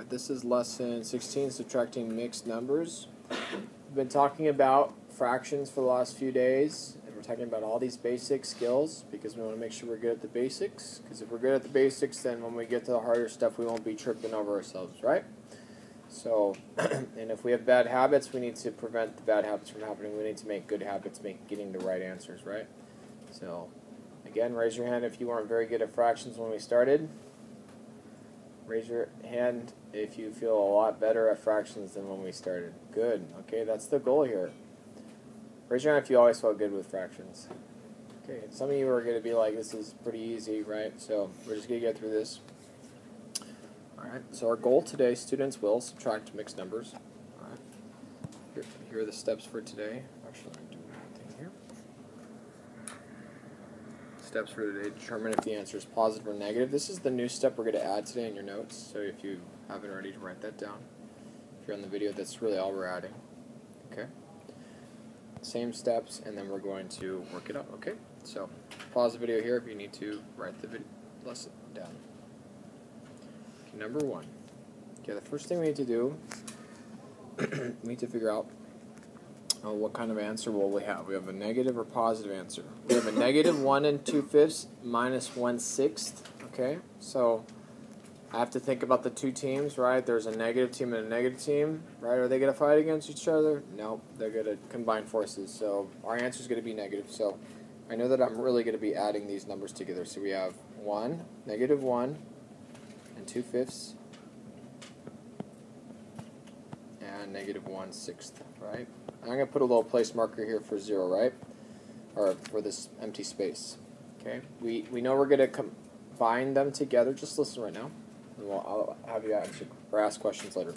Alright, this is lesson 16, subtracting mixed numbers. We've been talking about fractions for the last few days, and we're talking about all these basic skills because we want to make sure we're good at the basics, because if we're good at the basics, then when we get to the harder stuff, we won't be tripping over ourselves, right? So, and if we have bad habits, we need to prevent the bad habits from happening. We need to make good habits, getting the right answers, right? So, again, raise your hand if you weren't very good at fractions when we started. Raise your hand if you feel a lot better at fractions than when we started. Good. Okay, that's the goal here. Raise your hand if you always felt good with fractions. Okay, some of you are going to be like, this is pretty easy, right? So we're just going to get through this. Alright, so our goal today, students will subtract mixed numbers. Alright, here are the steps for today. Actually, I'm doing one thing here. Steps for today, determine if the answer is positive or negative. This is the new step we're going to add today in your notes, so if you haven't already, write that down. If you're on the video, that's really all we're adding. Okay? Same steps, and then we're going to work it out. Okay? So, pause the video here if you need to write the lesson down. Okay, number one. Okay, the first thing we need to do, we need to figure out what kind of answer will we have. We have a negative or positive answer. We have a negative 1 2/5 minus 1/6. Okay, so I have to think about the two teams, right? There's a negative team and a negative team, right? Are they going to fight against each other? No, they're going to combine forces. So our answer is going to be negative. So I know that I'm really going to be adding these numbers together. So we have 1, negative 1 2/5 and negative 1/6, right? I'm going to put a little place marker here for 0, right? Or for this empty space. Okay? We know we're going to combine them together. Just listen right now. And I'll have you answer or ask questions later.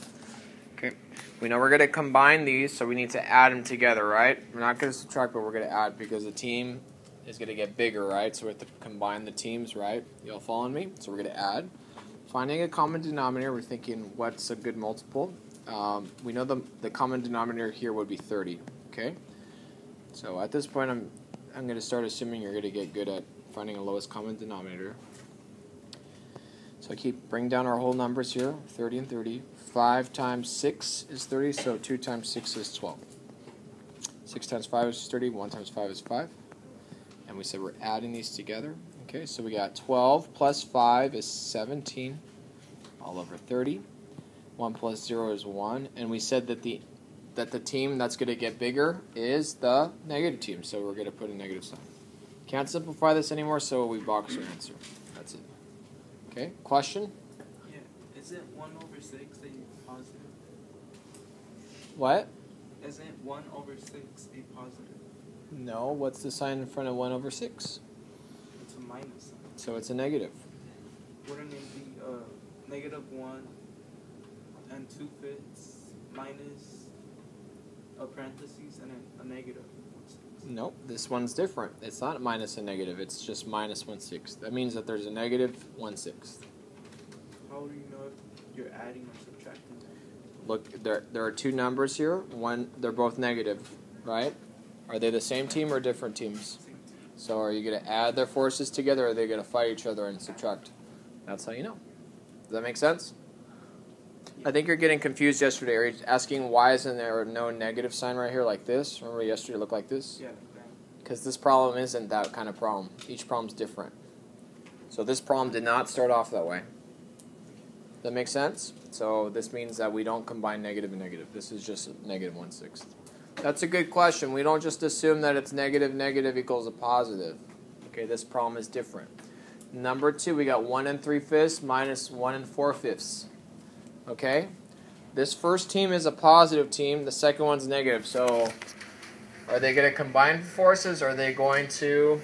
Okay? We know we're going to combine these, so we need to add them together, right? We're not going to subtract, but we're going to add because the team is going to get bigger, right? So we have to combine the teams, right? You all following me? So we're going to add. Finding a common denominator, we're thinking what's a good multiple. We know the common denominator here would be 30, okay? So at this point, I'm going to start assuming you're going to get good at finding a lowest common denominator. So I bring down our whole numbers here, 30 and 30. 5 times 6 is 30, so 2 times 6 is 12. 6 times 5 is 30, 1 times 5 is 5. And we said we're adding these together. Okay, so we got 12 plus 5 is 17, all over 30. 1 plus 0 is 1, and we said that the team that's going to get bigger is the negative team, so we're going to put a negative sign. Can't simplify this anymore, so we box our answer. That's it. Okay, question? Yeah, isn't 1 over 6 a positive? What? Isn't 1 over 6 a positive? No, what's the sign in front of 1 over 6? It's a minus sign. So it's a negative. Wouldn't it be negative 1 2/5 minus a parentheses and a negative 1/6? Nope, this one's different. It's not minus a negative, it's just minus 1/6. That means that there's a negative 1/6. How do you know if you're adding or subtracting? Look, there are two numbers here. One, they're both negative, right? Are they the same team or different teams? Same team. So are you going to add their forces together, or are they going to fight each other and subtract? That's how you know. Does that make sense? I think you're getting confused yesterday. Are you asking why isn't there no negative sign right here like this? Remember yesterday it looked like this? Yeah. Because this problem isn't that kind of problem. Each problem's different. So this problem did not start off that way. Does that make sense? So this means that we don't combine negative and negative. This is just negative 1/6. That's a good question. We don't just assume that it's negative equals a positive. Okay, this problem is different. Number 2, we got 1 3/5 minus 1 4/5. Okay? This first team is a positive team. The second one's negative. So are they going to combine forces, or are they going to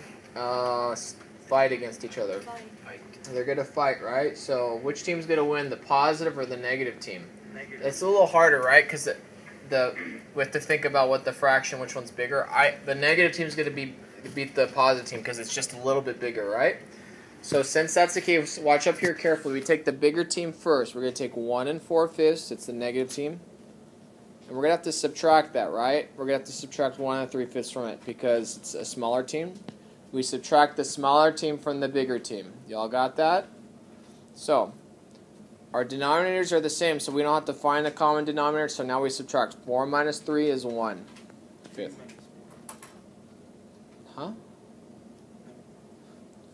fight against each other? Fight. They're going to fight, right? So which team's going to win, the positive or the negative team? Negative. It's a little harder, right? Because we have to think about what the fraction, which one's bigger. The negative team's going to beat the positive team because it's just a little bit bigger, right? So since that's the case, watch up here carefully. We take the bigger team first. We're going to take 1 4/5. It's the negative team. And we're going to have to subtract that, right? We're going to have to subtract 1 3/5 from it because it's a smaller team. We subtract the smaller team from the bigger team. Y'all got that? So Our denominators are the same, so we don't have to find the common denominator, so now we subtract. 4 minus 3 is 1. Fifth. Huh?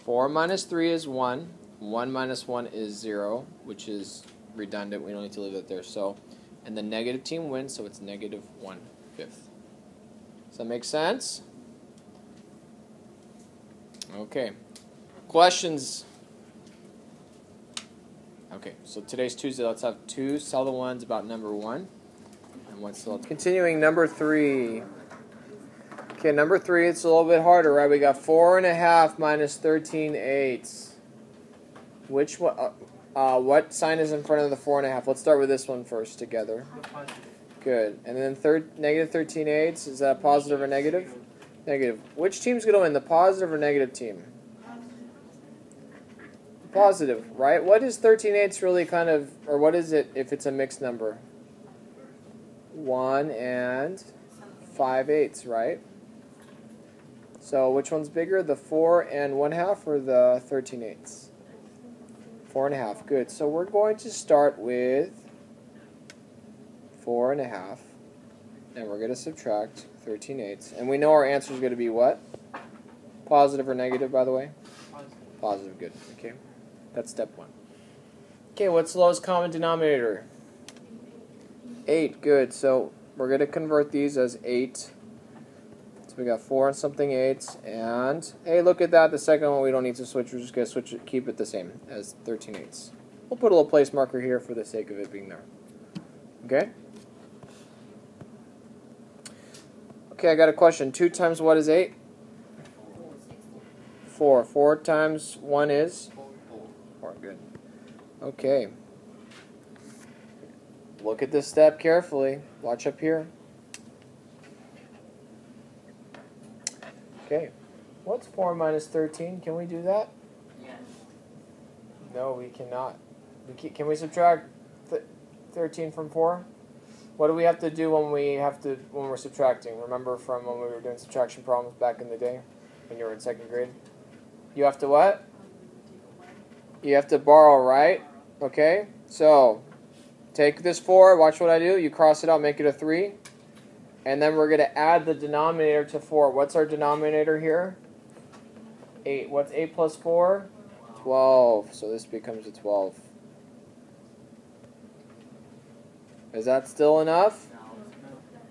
4 minus 3 is 1. 1 minus 1 is 0, which is redundant. We don't need to leave that there. So, and the negative team wins, so it's negative 1/5. Does that make sense? Okay. Questions? Okay, so today's Tuesday. Let's have 2 solid ones about number 1. And what's the continuing number 3. Okay, number 3, it's a little bit harder, right? We got 4.5 minus 13/8. Which one? What sign is in front of the 4.5? Let's start with this one first together. Good. And then negative 13/8. Is that positive or negative? Negative. Which team's going to win, the positive or negative team? Positive, right? What is 13/8 really kind of, or what is it if it's a mixed number? 1 and 5/8, right? So which one's bigger, the 4 and 1/2 or the 13/8? 4.5. Good. So we're going to start with 4.5, and we're going to subtract 13/8. And we know our answer is going to be what? Positive or negative, by the way? Positive. Good. Okay. That's step 1. Okay, what's the lowest common denominator? 8. Good. So we're going to convert these as 8. So we got 4 and something 8. And, hey, look at that. The second one we don't need to switch. We're just going to switch it, keep it the same as 13/8. We'll put a little place marker here for the sake of it being there. Okay? Okay, I got a question. 2 times what is 8? 4. 4 times 1 is? 4. Good. Okay. Look at this step carefully. Watch up here. Okay. What's 4 minus 13? Can we do that? Yes. No, we cannot. Can we subtract 13 from 4? What do we have to do when we're subtracting? Remember from when we were doing subtraction problems back in the day when you were in 2nd grade? You have to what? You have to borrow, right? Okay. So, take this 4. Watch what I do. You cross it out, make it a 3. And then we're going to add the denominator to 4. What's our denominator here? 8. What's 8 plus 4? 12. So this becomes a 12. Is that still enough?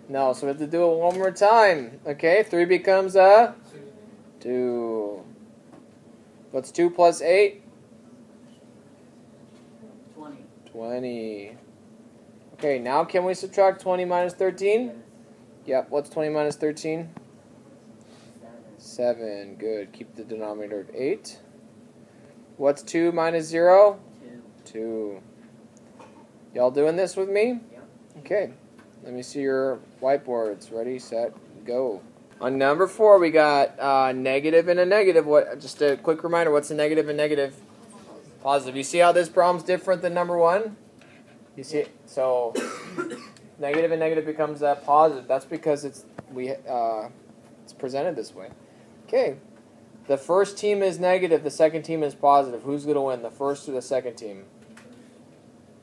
No. So we have to do it one more time. Okay. 3 becomes a 2. What's 2 plus 8? 20. Okay, now can we subtract 20 minus 13? Yep, what's 20 minus 13? 7. Good. Keep the denominator of 8. What's 2 minus 0? 2. Y'all doing this with me? Yep. Okay. Let me see your whiteboards. Ready, set, go. On number 4, we got negative and a negative. Just a quick reminder, what's a negative and negative? Positive. You see how this problem's different than number 1? You see it? So negative and negative becomes positive. That's because it's presented this way. Okay. The first team is negative. The second team is positive. Who's going to win, the first or the second team?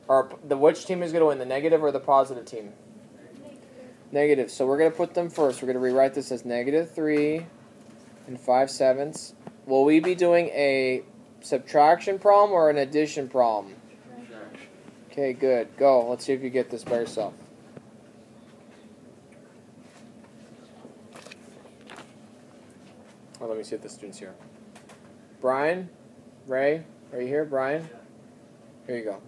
Or which team is going to win, the negative or the positive team? Negative. So we're going to put them first. We're going to rewrite this as negative 3 and 5/7. Will we be doing a subtraction problem or an addition problem? Okay, good. Go. Let's see if you get this by yourself. Oh, let me see if the student's here. Brian? Ray? Are you here? Brian? Here you go.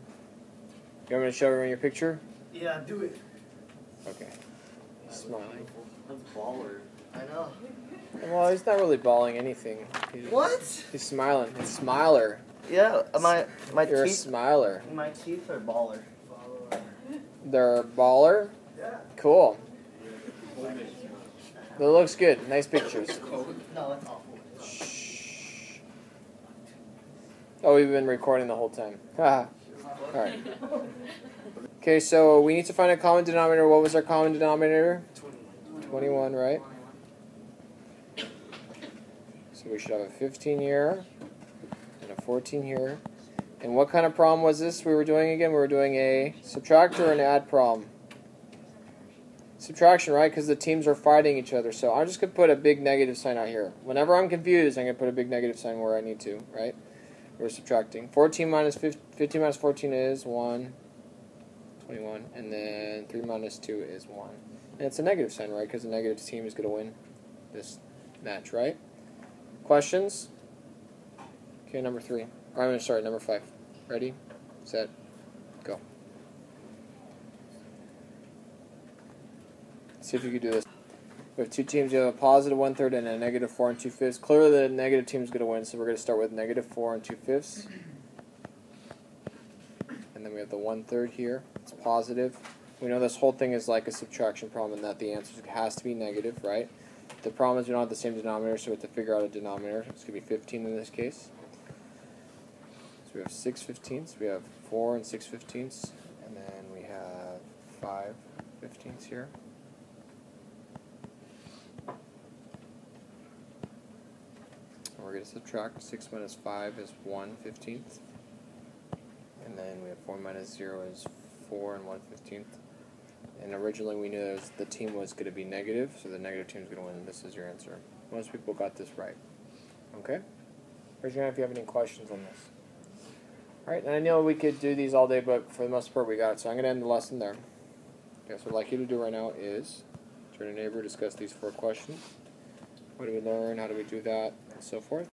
You want me to show everyone your picture? Yeah, do it. Okay. He's smiling. That's baller. I know. Well, he's not really bawling anything. What? He's smiling. He's a smiler. Yeah, my You're teeth. a smiler. My teeth are baller. They're a baller? Yeah. Cool. That looks good. Nice pictures. No, that's awful. Shh. Oh, we've been recording the whole time. Haha. Alright. Okay, so we need to find a common denominator. What was our common denominator? 21, right? So we should have a 15 here and a 14 here. And what kind of problem was this we were doing again? We were doing a subtract or an add problem. Subtraction, right? Because the teams are fighting each other. So I'm just going to put a big negative sign out here. Whenever I'm confused, I'm going to put a big negative sign where I need to, right? We're subtracting. 14 minus 15 minus 14 is 1. 21. And then 3 minus 2 is 1. And it's a negative sign, right? Because the negative team is going to win this match, right? Questions? Okay, number 3. Sorry, number 5. Ready? Set. Go. See if you can do this. We have 2 teams. You have a positive 1/3 and a negative 4 2/5. Clearly, the negative team is going to win, so we're going to start with negative 4 2/5. And then we have the 1/3 here. It's positive. We know this whole thing is like a subtraction problem, and that the answer has to be negative, right? The problem is we don't have the same denominator, so we have to figure out a denominator. It's going to be 15 in this case. So we have 6 15ths. We have 4 and 6 15ths. And then we have 5 15ths here. We're going to subtract. 6 minus 5 is 1 15th. And then we have 4 minus 0 is 4 and 1 15th. And originally we knew the team was going to be negative, so the negative team is going to win. This is your answer. Most people got this right. Okay? Raise your hand if you have any questions on this. Alright, and I know we could do these all day, but for the most part we got it. So I'm going to end the lesson there. Okay, so what I'd like you to do right now is turn to your neighbor, discuss these 4 questions. What do we learn? How do we do that? And so forth.